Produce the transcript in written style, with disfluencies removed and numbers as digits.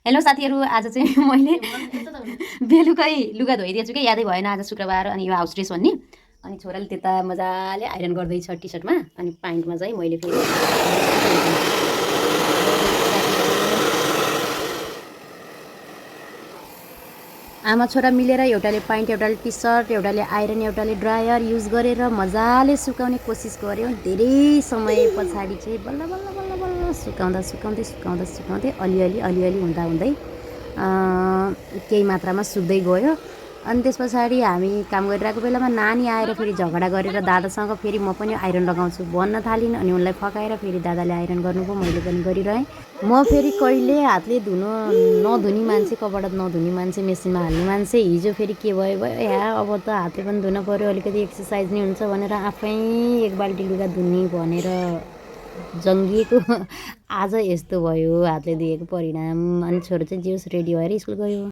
Hello साथीहरू, आज चाहिँ मैले बेलुकै लुगा धोइदिएछु कि यादै भएन आज शुक्रबार अनि यो हाउस ड्रेस भन्ने। अनि छोराले त्यता मजाले आइरन गर्दैछ टी सर्टमा अनि प्यान्टमा चाहिँ मैले फेरि आमा छोरा मिलेर एउटाले प्यान्ट एउटाले टी सर्ट एउटाले आइरन एउटाले ड्रायर युज गरेर मजाले सुकाउने कोसिस गऱ्यौँ। धेरै समय पछाडि चाहिँ बल्ल बल्ल बल्ल बल्ल सुकाउँदै अलिअलि हुँदै केही मात्रामा सुक्दै गयो। अनि त्यस पछाडि हामी काम गरिरहेको बेलामा नानी आएर फेरि झगडा गरेर दादासँग फेरि म पनि आइरन लगाउँछु भन्न थालिन्। अनि उनलाई फकाएर फेरि दादाले आइरन गर्नुभयो, मैले पनि गरिरहेँ। म फेरि कहिले हातले नधुने मान्छे, कपडा नधुने मान्छे, मेसिनमा हाल्ने मान्छे। हिजो फेरि के भयो अब त हातले पनि धुन पऱ्यो, अलिकति एक्सर्साइज नै हुन्छ भनेर आफै एक बाल्टी लुगा धुने भनेर जङ्गिएको आज यस्तो भयो हातले धुएको परिणाम। अनि छोरो चाहिँ जिउस रेडी भएर स्कुल गयो।